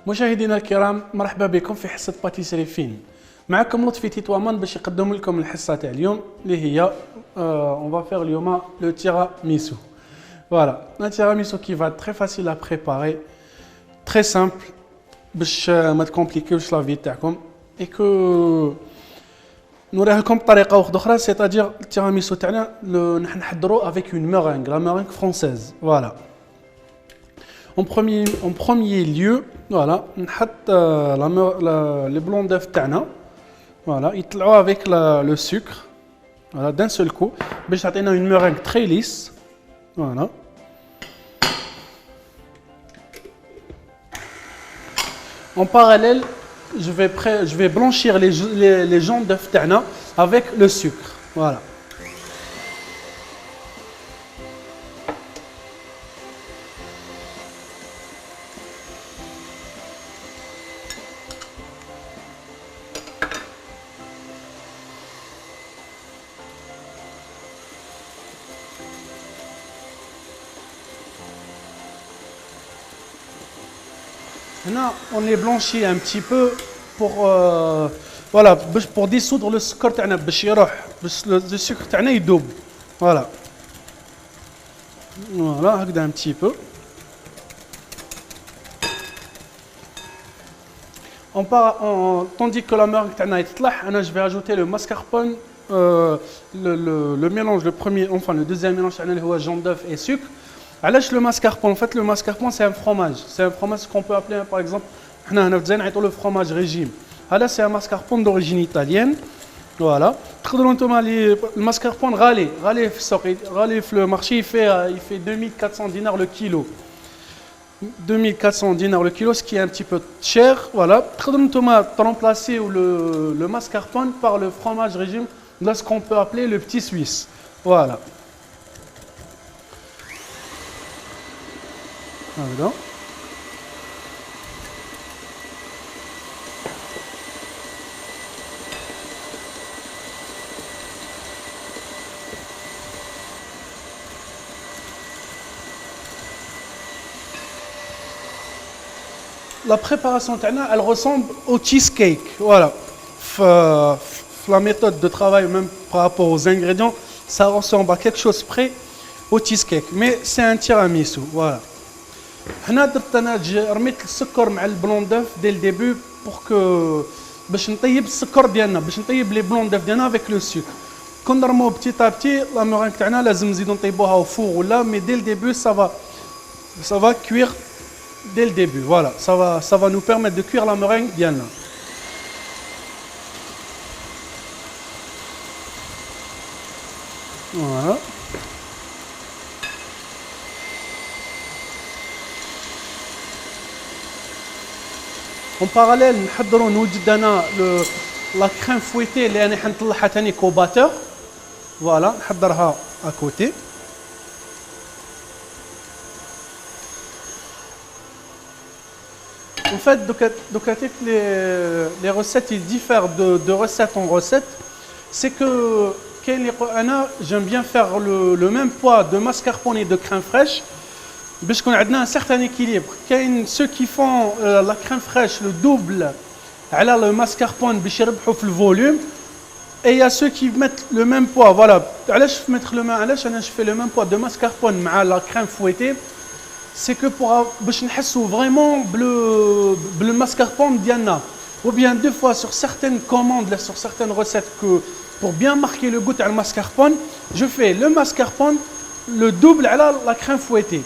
مشاهدينا الكرام، مرحبا بكم في حصة باتيسري فين. معكم لطفي تيتوامان باش يقدم لكم الحصة تاع اليوم اللي هي on va faire اليوم le tiramisu. Voilà, un tiramisu qui va être très facile à préparer, très simple باش ما تكومبليكيوش لا في تاعكم et que نوريها لكم بطريقة واحدة أخرى، c'est-à-dire التيراميسو تاعنا نحن نحضرو avec une meringue, la meringue française. Voilà. En premier lieu, voilà, نحط les blancs d'œufs تاعنا. Voilà, يطلعوا avec le sucre. Voilà, d'un seul coup, باش تعطينا une meringue très lisse. Voilà. En parallèle, je vais blanchir les jaunes d'œufs تاعنا avec le sucre. Voilà. Maintenant, on les blanchit un petit peu pour voilà, pour dissoudre le sucre تاعنا باش يروح باش le sucre تاعنا يذوب. Voilà. Voilà, هكذا un petit peu. Tandis que la meringue تاعنا يتطلع, انا je vais ajouter le mascarpone, le mélange, le premier, enfin le deuxième mélange تاعنا اللي هو jaune d'œuf et sucre. علاش le mascarpone? En fait, le mascarpone c'est un fromage. C'est un fromage qu'on peut appeler par exemple, حنا هنا في الجزائر نعيطوا le fromage régime. هذا c'est un mascarpone d'origine italienne. Voilà. تقدروا نتوما الماسكاربون غالي في السوق, غالي في المارشي, il fait 2400 dinars le kilo. 2400 dinars le kilo, ce qui est un petit peu cher. Voilà. تقدروا نتوما remplacer le mascarpone par le fromage régime, là ce qu'on peut appeler le petit suisse. Voilà. Voilà. La préparation تاعنا, elle ressemble au cheesecake. Voilà. La méthode de travail, même par rapport aux ingrédients, ça ressemble à quelque chose près au cheesecake. Mais c'est un tiramisu. Voilà. هنا درت انا رميت السكر مع البلون دوف دي الديبي بور كو باش نطيب السكر ديالنا, باش نطيب لي بلون دوف ديالنا افيك لو سكر. كون نرموه بتي تابتي لا مورينغ تاعنا لازم نزيدو نطيبوها او فور ولا, مي دي الديبي ça va cuire dès le début. Voilà, ça va nous permettre de cuire la meringue ديالنا. Voilà. En parallèle, نحضروا نوجد انا la crème fouettée اللي انا حنطلعها ثاني كوباتور. فوالا, نحضرها à côté. En fait, les recettes ils diffèrent de recette en recette. C'est que j'aime bien faire le même poids de mascarpone et de crème fraîche. باش يكون عندنا un certain équilibre. كاين ceux qui font la crème fraîche le double على le mascarpone باش يربحوا في الفوليوم, et il y a ceux qui mettent le même poids. Voilà. علاش انا je fais le même poids de mascarpone مع la crème fouettée, c'est que باش نحسوا vraiment le mascarpone ديالنا. Ou bien deux fois sur certaines commandes, sur certaines recettes, que pour bien marquer le goût تاع الماسكاربون, je fais le mascarpone le double على la crème fouettée.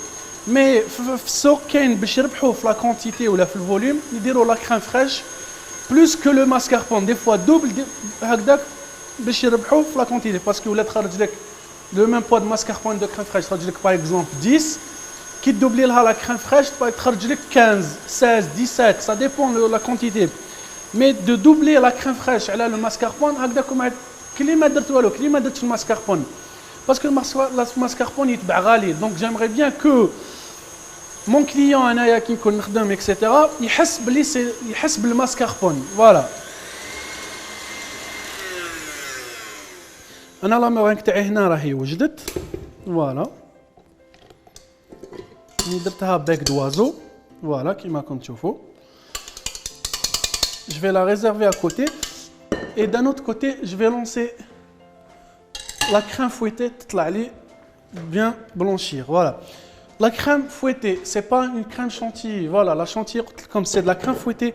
Mais في السوق كاين باش يربحوا في لا كونتيتي ولا في الفوليوم يديروا لا كريم فريش بلوس كو لو ماسكاربون, دي فوا دوبل هكذاك باش يربحوا في لا كونتيتي, باسكو ولا تخرج لك لو ميم بوا دو ماسكاربون دو كريم فريش تخرج لك باغ اكزومبل 10, كي تدوبلي لها لا كريم فريش تخرج لك 15 16 17, ça dépend la quantité. Mais de doubler la crème fraîche على le mascarpone هكذاك كلي ما درت والو, كلي ما درتش الماسكاربون, parce que le mascarpone يتباع غالي. Donc j'aimerais bien que mon client انايا كي نكون نخدم etc يحس بالماسكاربون. Voilà. انا لا مورينغ تاعي هنا راهي وجدت. فوالا درتها باك دوازو. فوالا كيما راكم تشوفوا. je vais la réserver à côté. Et d'un autre côté, je vais lancer la crème fouettée, bien blanchir. Voilà. La crème fouettée, c'est pas une crème chantilly. Voilà, la chantilly, comme c'est de la crème fouettée,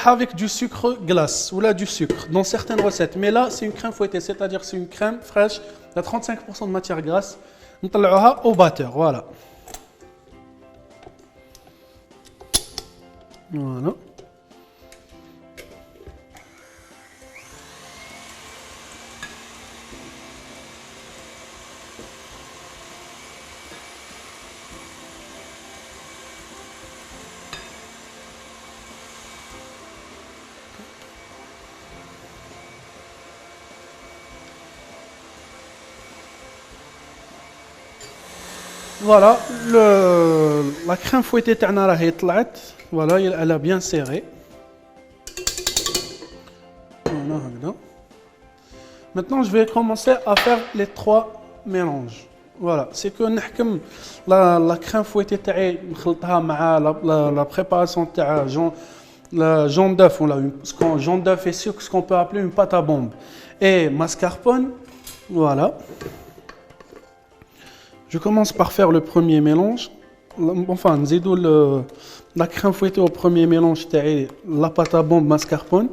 avec du sucre glace ou là du sucre dans certaines recettes. Mais là, c'est une crème fouettée, c'est-à-dire c'est une crème fraîche, il y a 35% de matière grasse. نطلعوها au batteur, voilà. Voilà. Voilà, la crème fouettée تاعنا راهي طلعت. Voilà, elle a bien serré. Voilà, هكذا. Maintenant, je vais commencer à faire les 3 mélanges. Voilà, c'est que نحكم la crème fouettée تاعي نخلطها مع la préparation تاع jaune d'œuf, jaune d'œuf et sucre, ce qu'on peut appeler une pâte à bombe. Et mascarpone, voilà. Je commence par faire le premier mélange. Enfin, nzidou la crème fouettée au premier mélange, la pâte à bombe mascarpone.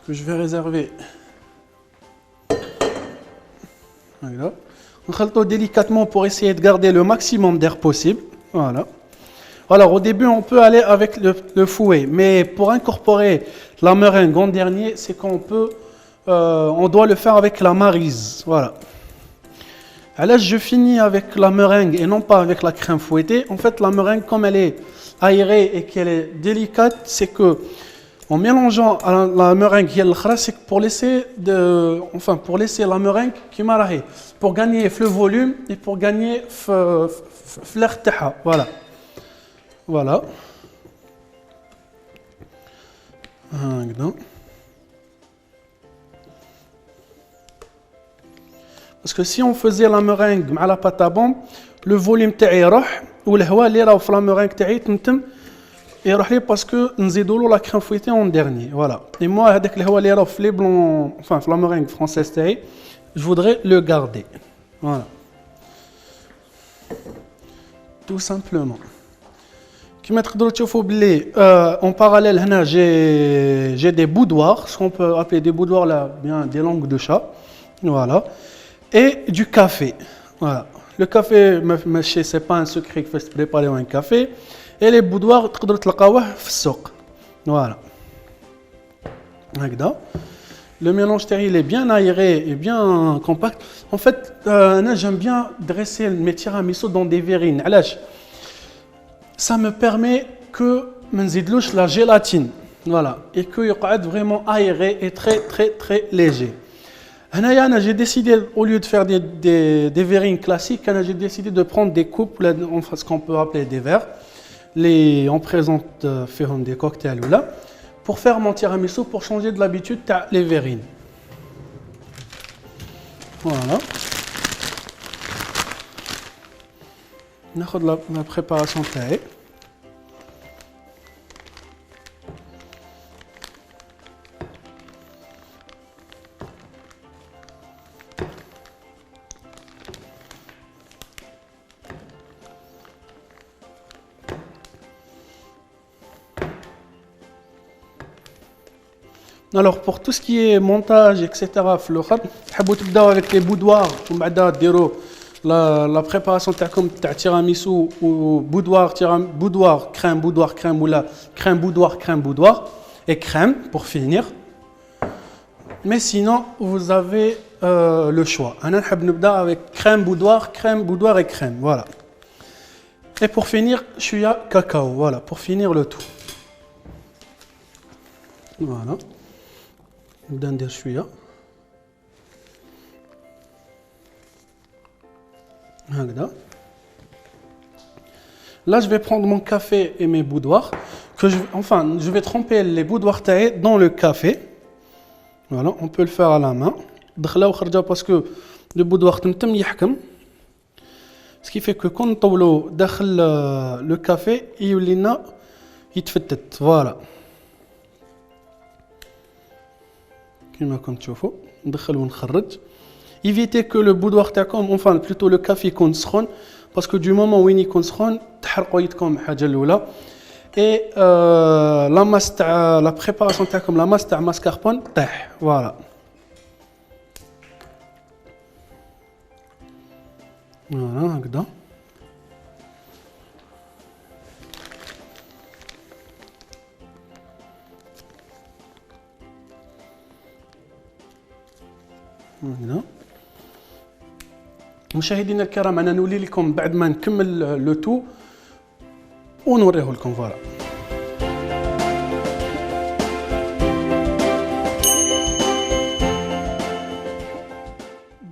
Que je vais réserver. On khâlto délicatement pour essayer de garder le maximum d'air possible. Voilà. Alors au début on peut aller avec le fouet, mais pour incorporer la meringue en dernier, c'est qu'on peut on doit le faire avec la maryse. Voilà. Alors je finis avec la meringue et non pas avec la crème fouettée. En fait, la meringue, comme elle est aérée et qu'elle est délicate, c'est que en mélangeant la meringue, c'est pour laisser la meringue qui m'a pour gagner le volume et pour gagner l'air. Voilà. Voilà. Parce que si on faisait la meringue à la pâte à bombe, le volume تاعي راح والهواء اللي راه في la meringue تاعي تمتم يروح لي باسكو نزيدوا له la crème fouettée en dernier. Voilà. Et moi هذاك الهواء اللي راه في les blancs, enfin في la meringue française تاعي, je voudrais le garder. Voilà. Tout simplement. Comme تقدروا تشوفوا بلي en parallèle هنا j'ai des boudoirs, ce qu'on peut appeler des boudoirs là, bien des langues de chat. Voilà. Et du café. Voilà. Le café, c'est pas un secret qu'il faut préparer un café. Et les boudoirs, tu peux trouver في السوق. Voilà. Le mélange il est bien aéré et bien compact. En fait, j'aime bien dresser mes tiramisu dans des verrines. Ça me permet que je la gélatine. Voilà. Et qu'il soit vraiment aéré et très très très léger. J'ai décidé, au lieu de faire des verrines classiques, j'ai décidé de prendre des coupes, ce qu'on peut appeler des verres. On présente des cocktails là, pour faire mon tiramisu, pour changer de l'habitude les verrines. Voilà. On a la préparation taille. Alors pour tout ce qui est montage, etc., avec les boudoirs, la préparation de tiramisu ou boudoir, crème ou la crème boudoir et crème pour finir. Mais sinon, vous avez le choix. On a avec crème boudoir et crème. Voilà. Et pour finir, je suis à cacao. Voilà, pour finir le tout. Voilà. ندير شويه هكذا. Là je vais prendre mon café et mes boudoirs je vais tremper les boudoirs taillés dans le café. Voilà, on peut le faire à la main. دخله وخرجه parce que le boudoir تمتم يحكم. Ce qui fait que quand نطولو داخل le café يولي لنا يتفتت. Voilà. كما راكم تشوفوا ندخل ونخرج. Évitez que le boudoir تاعكم enfin plutôt le café يكون سخون parce que du moment وين يكون سخون تحرقوا يدكم الحاجه الاولى. Et la masse تاع la préparation تاعكم la masse تاع mascarpone طيح. Voilà. Voilà هكذا. هنا مشاهدينا الكرام انا نولي لكم بعد ما نكمل لو تو ونوريه لكم. فوالا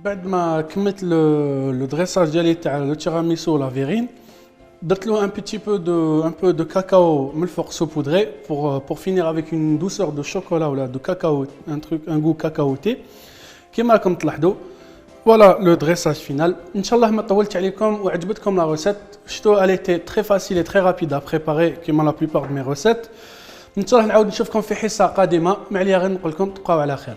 بعد ما كملت لو دريساج ديالي تاع لو تيراميسو لا فيرين درت له un peu de cacao من الفوق saupoudré pour finir avec une douceur de chocolat ou de cacao, un goût cacaoté. كما راكم تلاحظوا فوالا لو دريساج فينال. ان شاء الله ما طولت عليكم وعجبتكم لا ريسيت. شفتوا elle était très facile et très rapide à préparer كما la plupart de mes recettes. ان شاء الله نعاود نشوفكم في حصه قادمه. ما عليا غير نقول لكم تبقاو على خير.